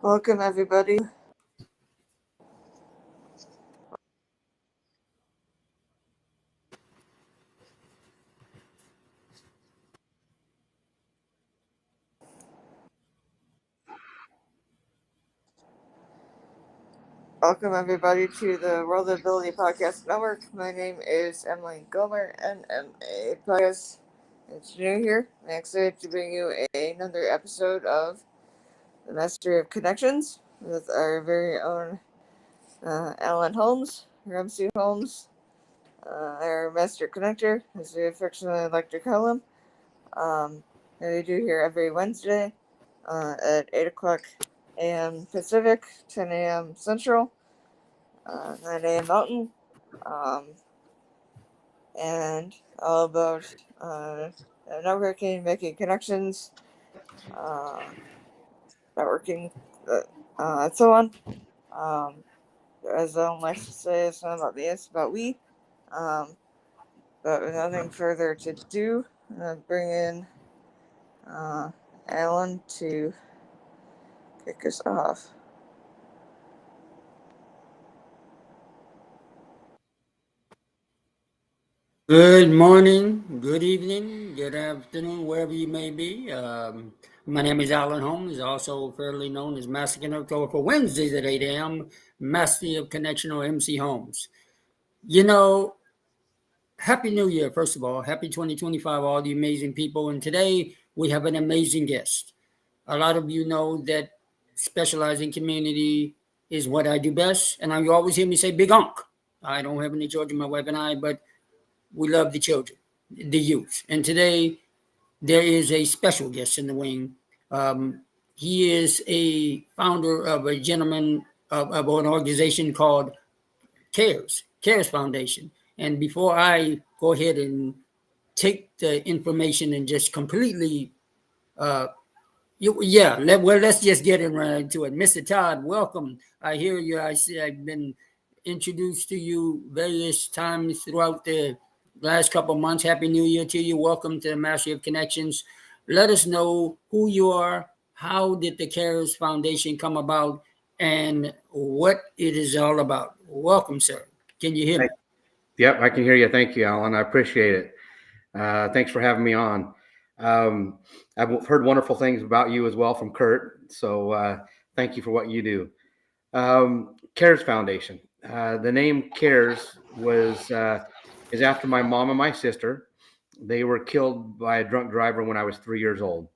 Welcome, everybody. Welcome, everybody, to the World Ability Podcast Network. My name is Emily Gomer, NMA Podcast. It's new here. I'm excited to bring you another episode of The Mastery of Connections with our very own Alan Holmes, Ramsey Holmes, our Master Connector, as we affectionately like to call him. And we do here every Wednesday at 8 o'clock a.m. Pacific, 10 a.m. Central, 9 a.m. Mountain, um, and all about networking, making connections, uh, networking, and so on. Um, as Ellen likes to say, it's not about me, it's about we. Um, but with nothing further to do, I'm going to bring in Alan to kick us off. Good morning, good evening, good afternoon, wherever you may be. My name is Alan Holmes, also fairly known as Master Connector for Wednesdays at 8 a.m., Master of Connection or MC Holmes. You know, Happy New Year, first of all. Happy 2025, all the amazing people. And today we have an amazing guest. A lot of you know that specializing community is what I do best. And you always hear me say Big Unk. I don't have any children, my wife and I, but we love the children, the youth. And today there is a special guest in the wing. He is a founder of a gentleman of an organization called CARES Foundation. And before I go ahead and take the information and just completely, let's just get right into it. Mr. Todd, welcome. I hear you. I see. I've been introduced to you various times throughout the last couple of months. Happy New Year to you. Welcome to the Mastery of Connections. Let us know who you are. How did the CARES Foundation come about, and what it is all about? Welcome, sir. Can you hear me? Yep, I can hear you. Thank you, Alan. I appreciate it. Thanks for having me on. I've heard wonderful things about you as well from Kurt. So thank you for what you do. CARES Foundation. The name CARES is after my mom and my sister. They were killed by a drunk driver when I was 3 years old.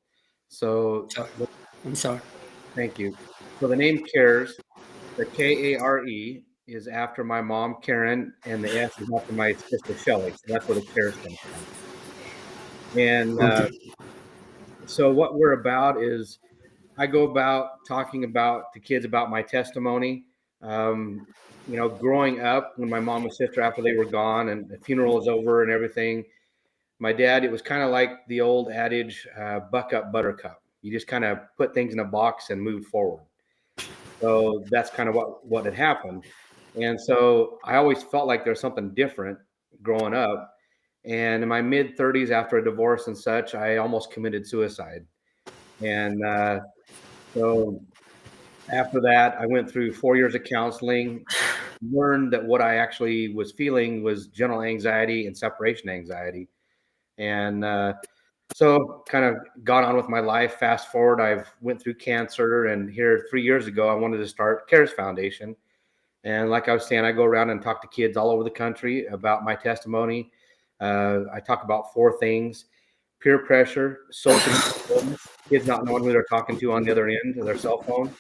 So I'm sorry. Thank you. So the name CARES, the KARE, is after my mom, Karen, and the S is after my sister, Shelly. So that's where the CARES comes from. And so what we're about is I go about talking about to kids about my testimony. Growing up when my mom and sister, after they were gone and the funeral was over and everything, my dad, it was kind of like the old adage, buck up, buttercup. You just kind of put things in a box and move forward. So that's kind of what had happened. And so I always felt like there's something different growing up. And in my mid 30s, after a divorce and such, I almost committed suicide. And so after that, I went through 4 years of counseling, learned that what I actually was feeling was general anxiety and separation anxiety. And so kind of got on with my life. Fast forward, I've went through cancer, and here 3 years ago, I wanted to start CARES Foundation. And like I was saying, I go around and talk to kids all over the country about my testimony. I talk about four things: peer pressure, social kids not knowing who they're talking to on the other end of their cell phone,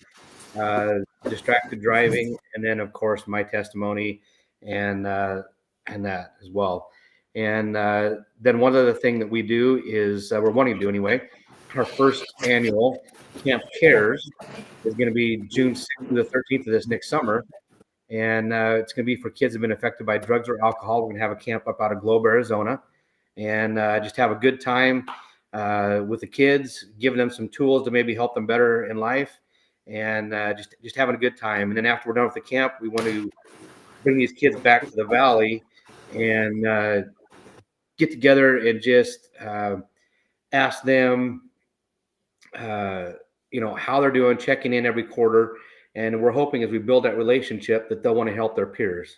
distracted driving, and then of course my testimony and that as well. And then one other thing that we do is we're wanting to do anyway. Our first annual Camp Cares is going to be June 6th to the 13th of this next summer. And it's going to be for kids who have been affected by drugs or alcohol. We're going to have a camp up out of Globe, Arizona, and just have a good time with the kids, giving them some tools to maybe help them better in life, and just having a good time. And then after we're done with the camp, we want to bring these kids back to the valley and get together and just ask them how they're doing, checking in every quarter. And we're hoping as we build that relationship that they'll want to help their peers.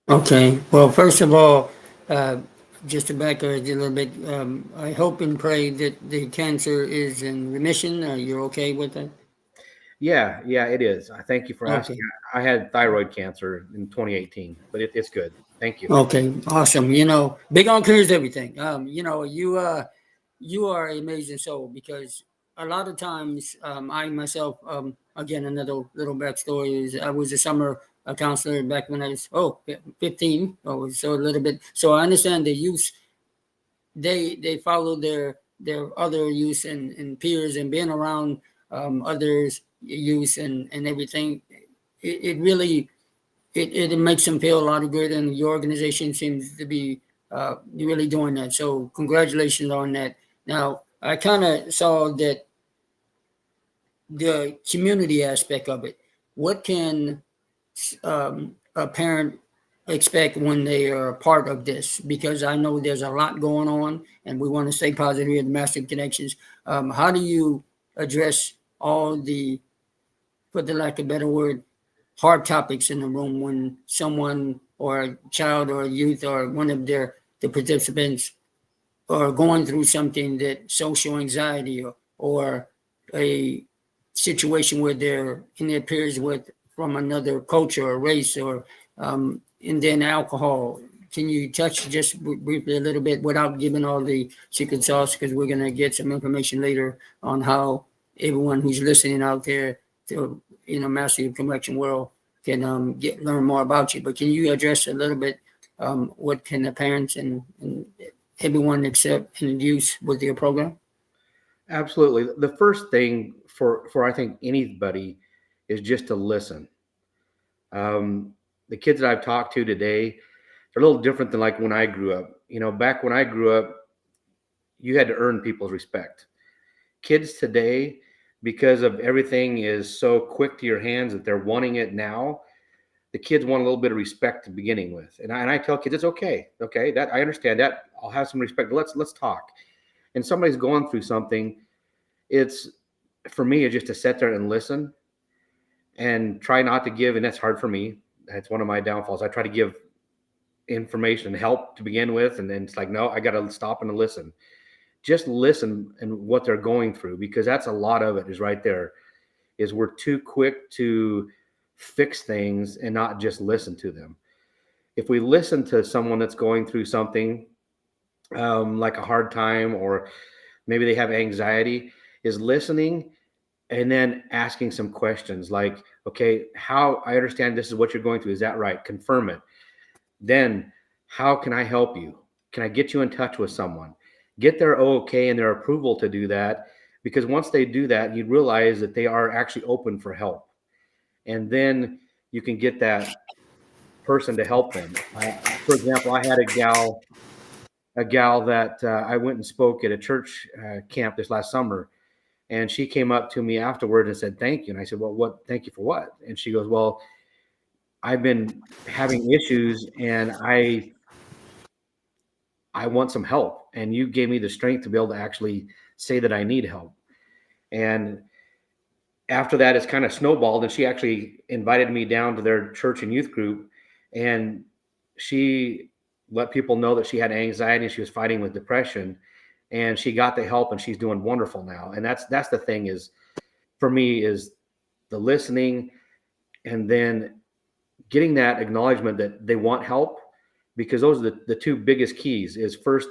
Okay. Well, first of all, uh, just to back a little bit, I hope and pray that the cancer is in remission. You're okay with that? Yeah, it is. I thank you for asking. Okay. I had thyroid cancer in 2018, but it's good. Thank you. Okay. Awesome. Big on clears everything. You are an amazing soul because a lot of times, I myself, again, another little backstory is I was a summer counselor back when I was 15, so a little bit. So I understand the use. They follow their other youth and peers and being around others youth and everything. It really it makes them feel a lot of good, and your organization seems to be really doing that. So congratulations on that. Now I kind of saw that the community aspect of it. What can a parent expect when they are a part of this? Because I know there's a lot going on, and we want to stay positive here at Massive Connections. How do you address all the, for the lack of a better word, hard topics in the room when someone or a child or a youth or one of the participants are going through something that social anxiety or a situation where they're in their peers with from another culture or race or and then alcohol. Can you touch just briefly a little bit without giving all the secret sauce? Because we're going to get some information later on how everyone who's listening out there to Massive Connection World can learn more about you. But can you address a little bit what can the parents and everyone accept and use with your program? Absolutely. The first thing for I think anybody is just to listen. The kids that I've talked to today, they're a little different than like when I grew up. Back when I grew up, you had to earn people's respect. Kids today, because of everything is so quick to your hands that they're wanting it now, the kids want a little bit of respect to beginning with. And I tell kids it's okay. Okay, that I understand that. I'll have some respect. Let's talk. And somebody's going through something, it's for me it's just to sit there and listen and try not to give, and that's hard for me. That's one of my downfalls. I try to give information and help to begin with, and then it's like, no, I got to stop and listen. Just listen and what they're going through, because that's a lot of it is right there. Is we're too quick to fix things and not just listen to them. If we listen to someone that's going through something like a hard time, or maybe they have anxiety, is listening and then asking some questions like, okay, how I understand this is what you're going through. Is that right? Confirm it. Then, how can I help you? Can I get you in touch with someone? Get their okay and their approval to do that. Because once they do that, you realize that they are actually open for help. And then you can get that person to help them. For example, I had a gal that I went and spoke at a church camp this last summer. And she came up to me afterward and said, thank you. And I said, well, thank you for what? And she goes, well, I've been having issues and I want some help. And you gave me the strength to be able to actually say that I need help. And after that, it's kind of snowballed. And she actually invited me down to their church and youth group. And she let people know that she had anxiety and she was fighting with depression. And she got the help and she's doing wonderful now. And that's the thing is, for me, is the listening and then getting that acknowledgement that they want help, because those are the two biggest keys is first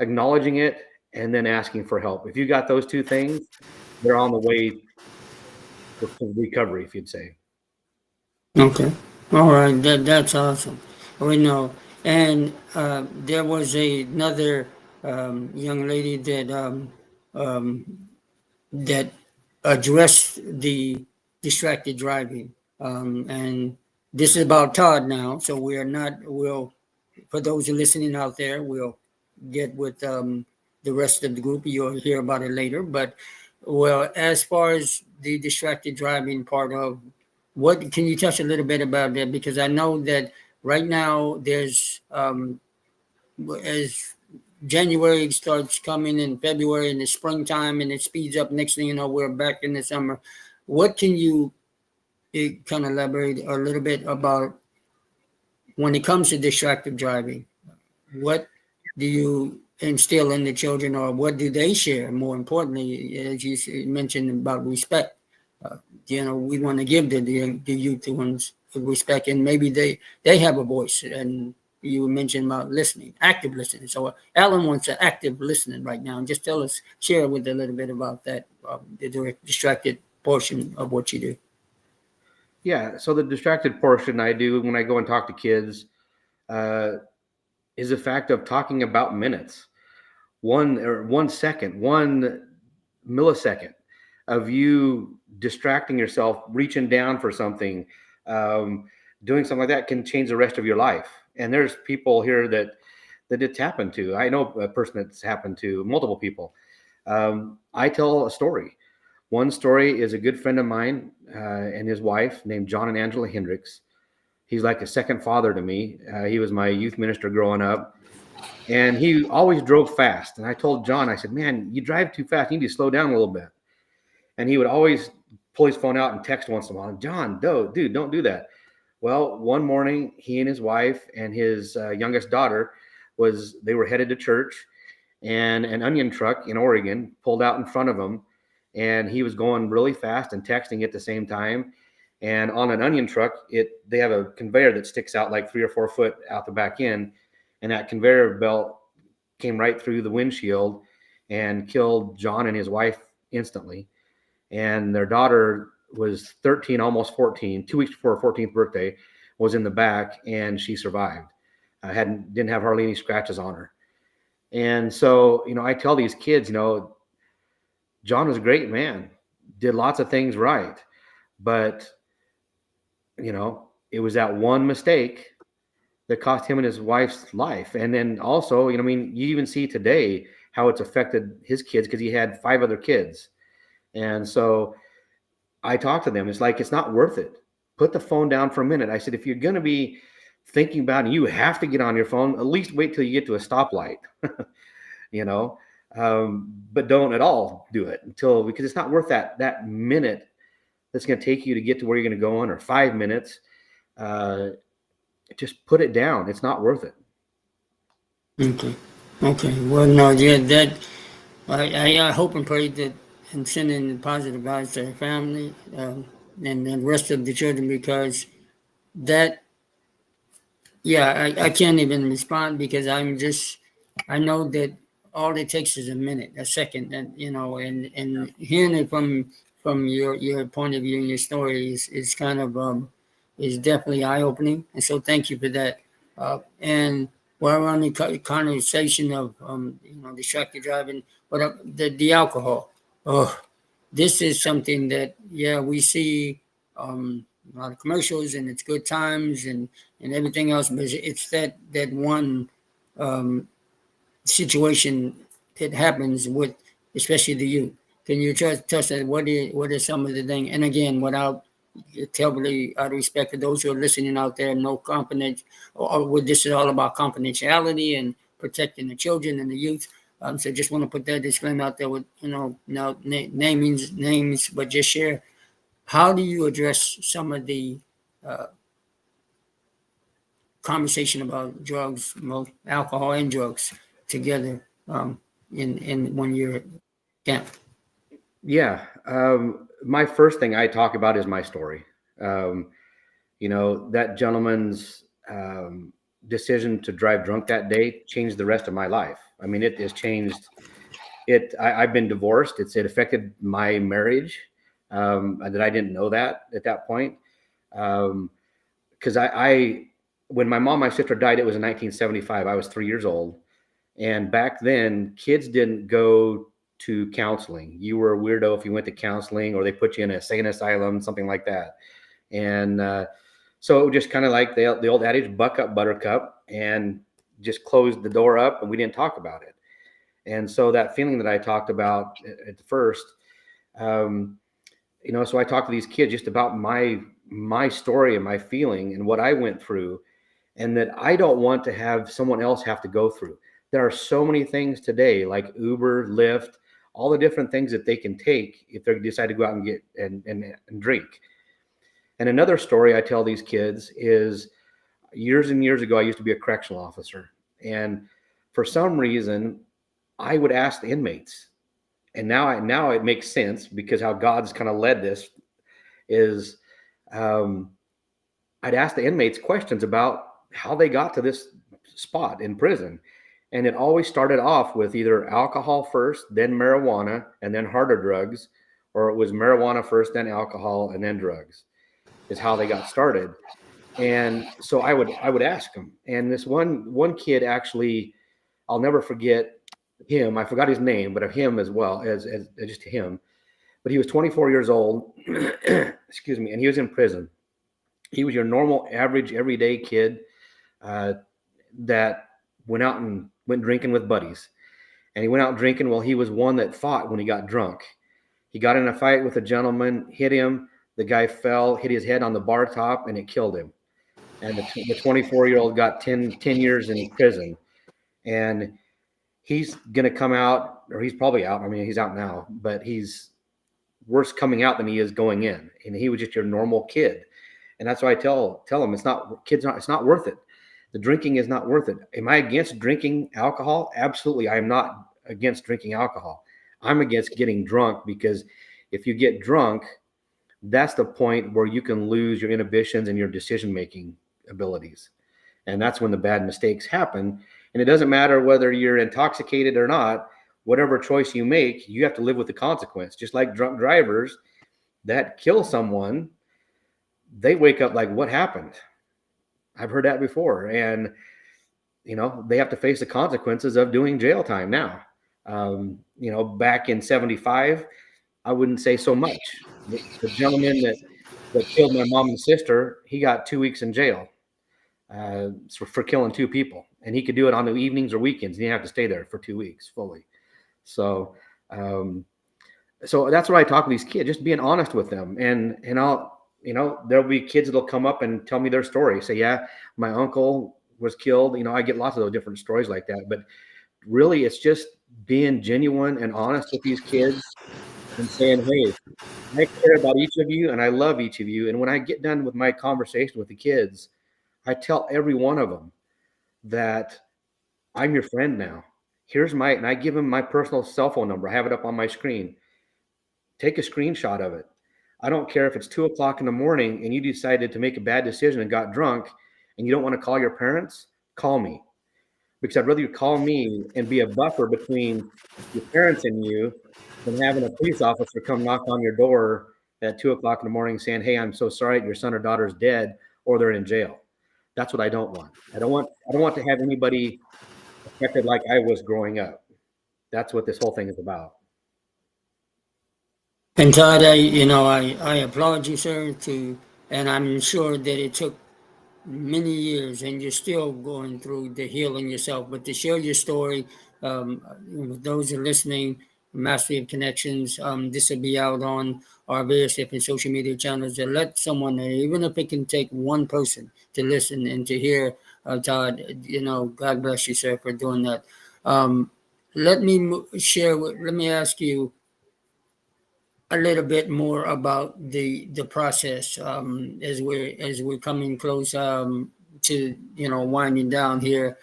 acknowledging it and then asking for help. If you got those two things, they're on the way to recovery, if you'd say. Okay. All right. That's awesome. We know. And there was another young lady that addressed the distracted driving. And this is about Todd now. So we are not, we'll, for those who are listening out there, we'll get with the rest of the group. You'll hear about it later. But, well, as far as the distracted driving part of what, can you touch a little bit about that? Because I know that right now there's, as January starts coming in February in the springtime and it speeds up. Next thing you know, we're back in the summer. What can you kind of elaborate a little bit about when it comes to distracted driving? What do you instill in the children, or what do they share? More importantly, as you mentioned about respect, uh, we want to give the youth the ones respect, and maybe they have a voice. And you mentioned about listening, active listening. So Alan wants an active listening right now, and just share with a little bit about that, the distracted portion of what you do. Yeah. So the distracted portion I do when I go and talk to kids uh, is the fact of talking about minutes, 1 second, 1 millisecond of you distracting yourself, reaching down for something, um, doing something like that can change the rest of your life. And there's people here that it's happened to. I know a person that's happened to, multiple people. I tell a story. One story is a good friend of mine and his wife named John and Angela Hendricks. He's like a second father to me. He was my youth minister growing up, and he always drove fast. And I told John, I said, "Man, you drive too fast. You need to slow down a little bit." And he would always pull his phone out and text once in a while. "John, dude, don't do that." Well, one morning, he and his wife and his youngest daughter they were headed to church, and an onion truck in Oregon pulled out in front of him, and he was going really fast and texting at the same time. And on an onion truck, they have a conveyor that sticks out like 3 or 4 foot out the back end, and that conveyor belt came right through the windshield and killed John and his wife instantly. And their daughter was 13, almost 14, 2 weeks before her 14th birthday, was in the back, and she survived. Didn't have hardly any scratches on her. And so, I tell these kids, John was a great man, did lots of things right, but it was that one mistake that cost him and his wife's life. And then also, you even see today how it's affected his kids, because he had 5 other kids. And so I talked to them. It's like, it's not worth it. Put the phone down for a minute. I said, if you're going to be thinking about it, you have to get on your phone, at least wait till you get to a stoplight, but don't at all do it because it's not worth that minute that's going to take you to get to where you're going to go on, or 5 minutes. Just put it down. It's not worth it. Okay. Well, no, yeah, I hope and pray that and sending positive vibes to her family, and the rest of the children, because that, yeah, I can't even respond, because I know that all it takes is a minute, a second, and hearing it from your point of view and your story is kind of is definitely eye opening, and so thank you for that. And while we're on the conversation of distracted driving, but the alcohol, oh, this is something that, yeah, we see a lot of commercials, and it's good times and everything else, but it's that one um, situation that happens with, especially the youth. Can you just touch that? What are some of the things? And again, without terribly out of respect to those who are listening out there, no confidence, or this is all about confidentiality and protecting the children and the youth. So just want to put that disclaimer out there with, now naming names, but just share. How do you address some of the uh, conversation about drugs, alcohol and drugs together in 1 year camp? Yeah. My first thing I talk about is my story. Um, that gentleman's decision to drive drunk that day changed the rest of my life. I mean, it has changed it. I've been divorced. It affected my marriage. That I didn't know that at that point. Because when my mom, and my sister died, it was in 1975. I was 3 years old. And back then, kids didn't go to counseling. You were a weirdo if you went to counseling, or they put you in a sane asylum, something like that. And so it was just kind of like the old adage, buck up, buttercup, and just closed the door up, and we didn't talk about it. And so that feeling that I talked about at first, so I talked to these kids just about my story and my feeling and what I went through, and that I don't want to have someone else have to go through. There are so many things today, like Uber, Lyft, all the different things that they can take if they decide to go out and get and drink. And another story I tell these kids is years and years ago, I used to be a correctional officer. And for some reason, I would ask the inmates, and now it makes sense because how God's kind of led this is um, I'd ask the inmates questions about how they got to this spot in prison. And it always started off with either alcohol first, then marijuana, and then harder drugs, or it was marijuana first, then alcohol, and then drugs, is how they got started. And so I would ask them. And this one kid actually, I'll never forget him. I forgot his name, but of him as well as just him. But he was 24 years old, excuse me, and he was in prison. He was your normal, average, everyday kid uh, that went drinking with buddies. And he went out drinking. Well, he was one that fought when he got drunk. He got in a fight with a gentleman, hit him. The guy fell, hit his head on the bar top, and it killed him. And the 24-year-old got 10 years in prison. And he's going to come out, or he's probably out. I mean, he's out now, but he's worse coming out than he is going in. And he was just your normal kid. And that's why I tell them it's not worth it. The drinking is not worth it. Am I against drinking alcohol? Absolutely. I am not against drinking alcohol. I'm against getting drunk, because if you get drunk, that's the point where you can lose your inhibitions and your decision-making abilities. And that's when the bad mistakes happen. And it doesn't matter whether you're intoxicated or not, whatever choice you make, you have to live with the consequence. Just like drunk drivers that kill someone, they wake up like, what happened? I've heard that before. And, they have to face the consequences of doing jail time now. Back in 75, I wouldn't say so much. The gentleman that killed my mom and sister, he got 2 weeks in jail for killing two people. And he could do it on the evenings or weekends. He didn't have to stay there for 2 weeks fully. So that's what I talk to these kids, just being honest with them. And I'll, there'll be kids that'll come up and tell me their story. Say, yeah, my uncle was killed. I get lots of those different stories like that. But really, it's just being genuine and honest with these kids and saying, hey, I care about each of you and I love each of you. And when I get done with my conversation with the kids, I tell every one of them that I'm your friend now. And I give them my personal cell phone number. I have it up on my screen. Take a screenshot of it. I don't care if it's 2:00 in the morning and you decided to make a bad decision and got drunk and you don't want to call your parents, call me. Because I'd rather you call me and be a buffer between your parents and you than having a police officer come knock on your door at 2:00 in the morning saying, hey, I'm so sorry your son or daughter is dead or they're in jail. That's what I don't want. I don't want to have anybody affected like I was growing up. That's what this whole thing is about. And Todd, I applaud you, sir, and I'm sure that it took many years and you're still going through the healing yourself, but to share your story, with those who are listening, Mastery of Connections, this will be out on our various different social media channels, to let someone know, even if it can take one person to listen and to hear, Todd, God bless you, sir, for doing that. Let me ask you a little bit more about the process, as we're coming close, to winding down here.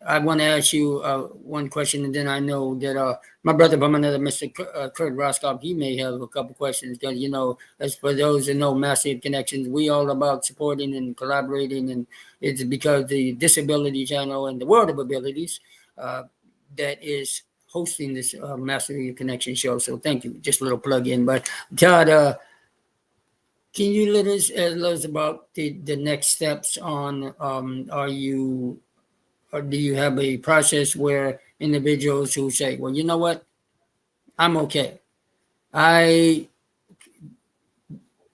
I want to ask you one question, and then I know that my brother from another, Mr. Kurt Roscoff, he may have a couple questions. Because as for those who know Massive Connections, we all about supporting and collaborating, and it's because the Disability Channel and the World of Abilities that is hosting this Mastery Connection show. So thank you. Just a little plug in. But Todd, can you let us about the next steps on, or do you have a process where individuals who say, well, you know what, I'm okay. I've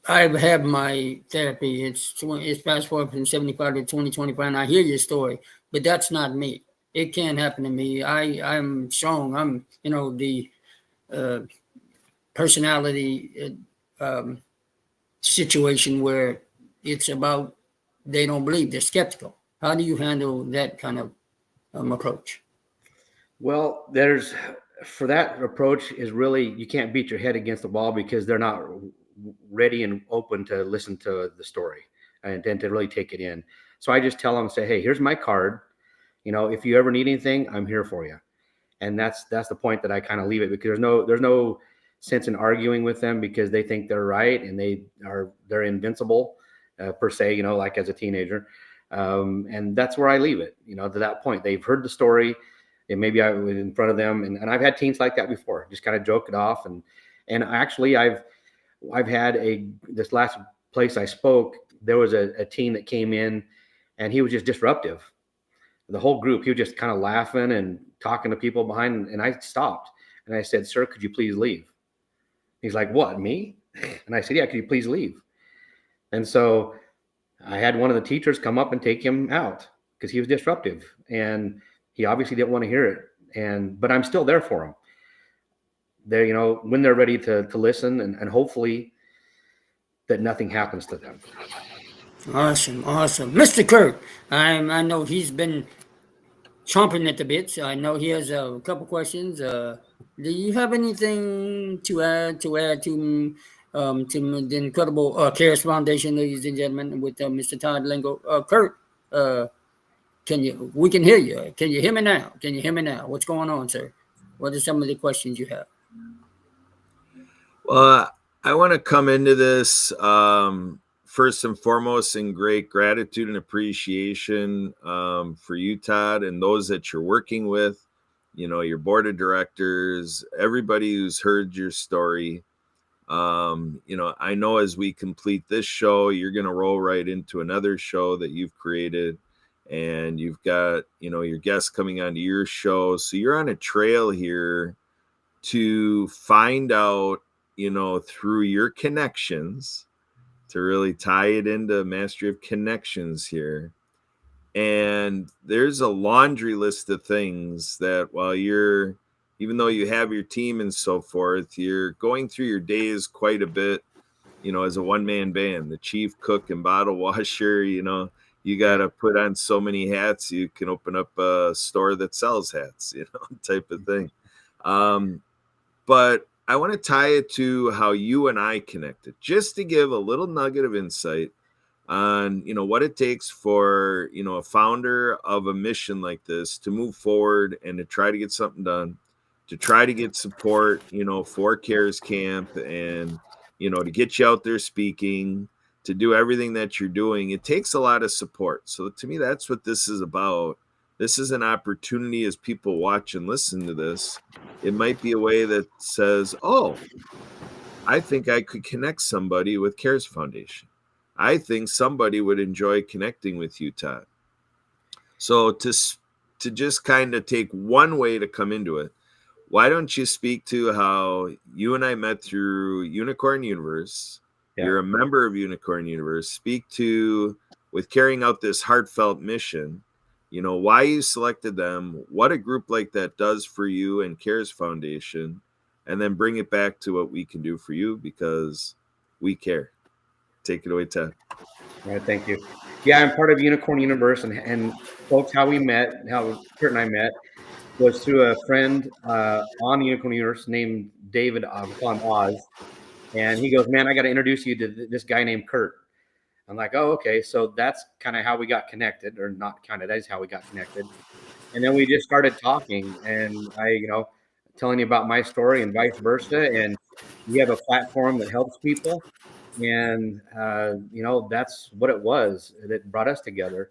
had my therapy. It's fast forward from 75 to 2025, and I hear your story, but that's not me. It can't happen to me. I'm strong. I'm, the personality situation where it's about they don't believe, they're skeptical. How do you handle that kind of approach? Well, there's for that approach is really you can't beat your head against the wall because they're not ready and open to listen to the story and then to really take it in. So I just tell them, say, hey, here's my card. If you ever need anything, I'm here for you. And that's the point that I kind of leave it, because there's no sense in arguing with them because they think they're right and they're invincible per se, like as a teenager. And that's where I leave it, to that point. They've heard the story, and maybe I was in front of them, and I've had teens like that before, just kind of joke it off. And actually I've had this last place I spoke, there was a teen that came in, and he was just disruptive. The whole group, he was just kind of laughing and talking to people behind, and I stopped and I said, sir, could you please leave? He's like, what, me? And I said, yeah, could you please leave? And so I had one of the teachers come up and take him out because he was disruptive, and he obviously didn't want to hear it. But I'm still there for him. They, when they're ready to listen, and hopefully that nothing happens to them. Awesome, awesome. Mr. Kurt, I know he's been chomping at the bit. So I know he has a couple questions. Do you have anything to the incredible Cares Foundation, ladies and gentlemen, with Mr. Todd Lingo? Kurt, we can hear you. Can you hear me now? Can you hear me now? What's going on, sir? What are some of the questions you have? Well, I want to come into this first and foremost in great gratitude and appreciation for you, Todd, and those that you're working with, your board of directors, everybody who's heard your story. I know as we complete this show, you're going to roll right into another show that you've created, and you've got, your guests coming onto your show. So you're on a trail here to find out, through your connections, to really tie it into mastery of connections here. And there's a laundry list of things that even though you have your team and so forth, you're going through your days quite a bit, as a one-man band, the chief cook and bottle washer, you got to put on so many hats. You can open up a store that sells hats, type of thing. But I want to tie it to how you and I connected, just to give a little nugget of insight on, what it takes for, a founder of a mission like this to move forward and to try to get something done, to try to get support, for CARES Camp, and, to get you out there speaking, to do everything that you're doing. It takes a lot of support. So to me, that's what this is about. This is an opportunity as people watch and listen to this. It might be a way that says, oh, I think I could connect somebody with CARES Foundation. I think somebody would enjoy connecting with you, Todd. So to just kind of take one way to come into it, why don't you speak to how you and I met through Unicorn Universe? Yeah. You're a member of Unicorn Universe. Speak to, with carrying out this heartfelt mission, why you selected them, what a group like that does for you and CARES Foundation, and then bring it back to what we can do for you, because we care. Take it away, Ted. All right, thank you. Yeah, I'm part of Unicorn Universe, and folks, how Kurt and I met was through a friend on Unicorn Universe named David, call him Oz, and he goes, man, I got to introduce you to this guy named Kurt. I'm like, oh, okay. So that's kind of how we got connected, or not kind of, that is how we got connected. And then we just started talking, and I, telling you about my story and vice versa. And we have a platform that helps people. And, that's what it was that brought us together.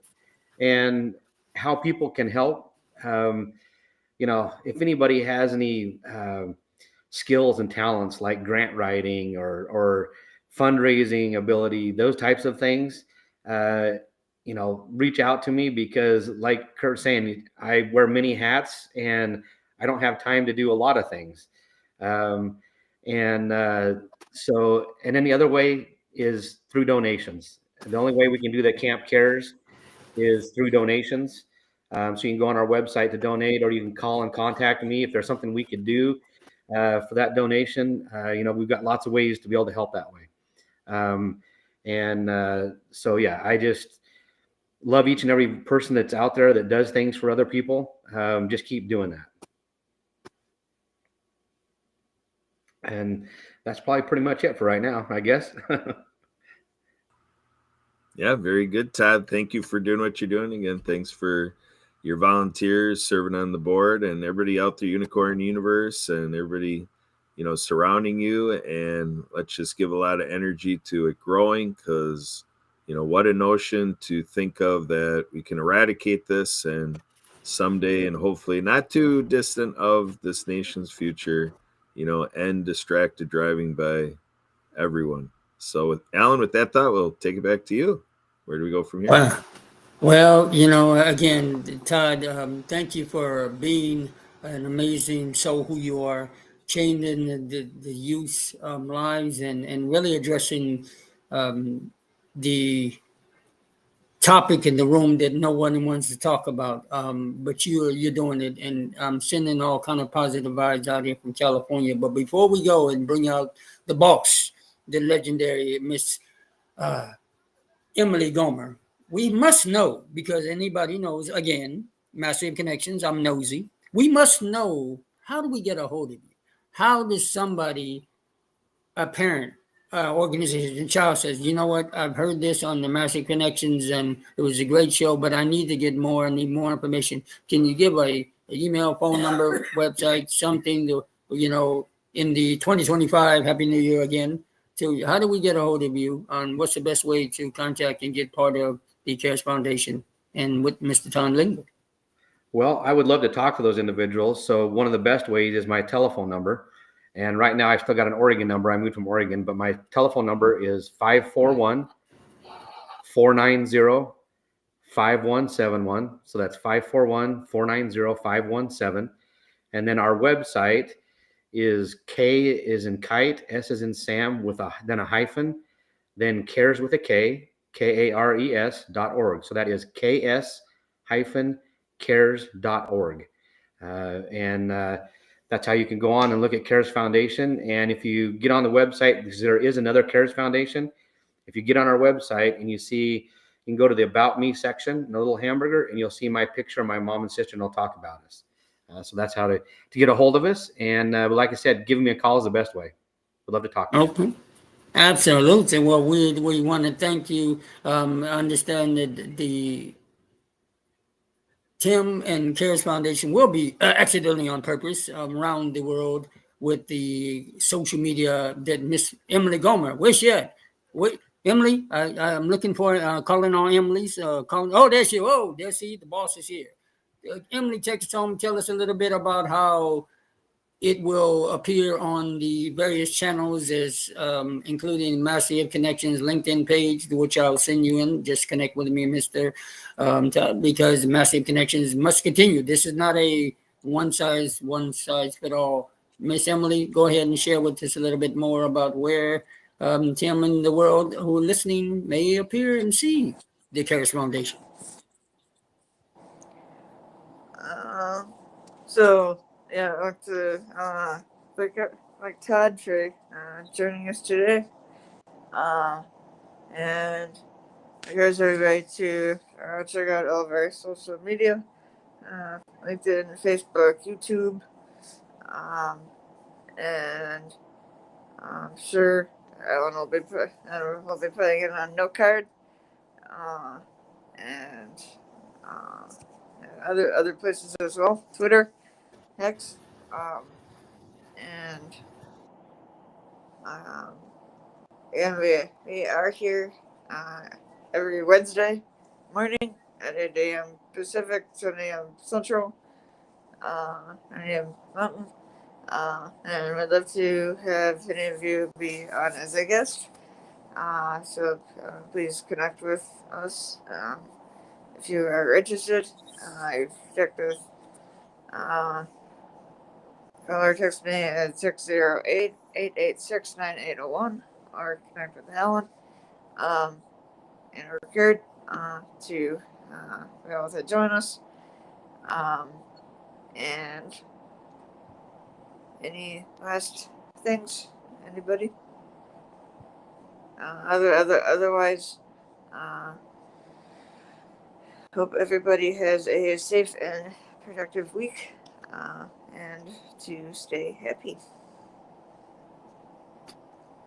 And how people can help, if anybody has any skills and talents like grant writing or fundraising ability, those types of things, reach out to me, because like Kurt's saying, I wear many hats and I don't have time to do a lot of things. And then the other way is through donations. The only way we can do that Camp Cares is through donations. So you can go on our website to donate, or you can call and contact me if there's something we could do for that donation. We've got lots of ways to be able to help that way. So yeah, I just love each and every person that's out there that does things for other people. Just keep doing that. And that's probably pretty much it for right now, I guess. Yeah, very good, Todd. Thank you for doing what you're doing. Again, thanks for your volunteers serving on the board and everybody out there, Unicorn Universe, and everybody, surrounding you. And let's just give a lot of energy to it growing, because, what a notion to think of that we can eradicate this, and someday, and hopefully not too distant of this nation's future, end distracted driving by everyone. So, with Alan, with that thought, we'll take it back to you. Where do we go from here? Well, again, Todd, thank you for being an amazing soul who you are, changing the youth lives, and really addressing um, the topic in the room that no one wants to talk about. But you're doing it, and I'm sending all kind of positive vibes out here from California. But before we go and bring out the boss, the legendary Miss uh, Emily Gomer, we must know, because anybody knows, again, Massive Connections, I'm nosy. We must know, how do we get a hold of you? How does somebody, a parent, organization, and child says, you know what, I've heard this on the Massive Connections and it was a great show, but I need to get more, I need more information. Can you give a email, phone number, website, something to, in the 2025, Happy New Year again, to how do we get a hold of you on what's the best way to contact and get part of the CARES Foundation and with Mr. Tom Lingwood? Well, I would love to talk to those individuals. So one of the best ways is my telephone number. And right now I've still got an Oregon number. I moved from Oregon, but my telephone number is 541-490-5171. So that's 541-490-5171. And then our website is K is in kite, S is in Sam with then a hyphen, then cares with a K, KARES.org. So that is KS hyphen cares.org. And that's how you can go on and look at CARES Foundation. And if you get on the website, because there is another CARES Foundation, if you get on our website and you can go to the About Me section, in a little hamburger, and you'll see my picture of my mom and sister, and they'll talk about us. So that's how to get a hold of us. And like I said, giving me a call is the best way. We'd love to talk to you. Okay. Absolutely. Well, we want to thank you. I understand that the Tim and CARES Foundation will be accidentally on purpose around the world with the social media that Miss Emily Gomer. Where's she at? Wait, Emily, I'm looking for calling on Emily's. Calling. Oh, there she. Oh, there she. The boss is here. Emily, take us home. Tell us a little bit about how it will appear on the various channels, as including Massive Connections LinkedIn page, which I'll send you in. Just connect with me, Mr. Because Massive Connections must continue. This is not a one size fit all. Miss Emily, go ahead and share with us a little bit more about where Tim and the world who are listening may appear and see the CARES Foundation. So yeah, I'd like to like Todd for joining us today. And I encourage everybody to check out all of our social media, LinkedIn, Facebook, YouTube, and I'm sure Alan will be putting it on note card, and uh, other places as well, Twitter, X, and um, and we are here every Wednesday morning at 8 a.m. Pacific, 7 a.m. Central, 9 a.m. Mountain. And we'd love to have any of you be on as a guest. So please connect with us if you are interested. You check the call or text me at 608-886-9801 or connect with Helen and Rickard to be able to join us. And any last things, anybody? Otherwise, hope everybody has a safe and productive week, and to stay happy.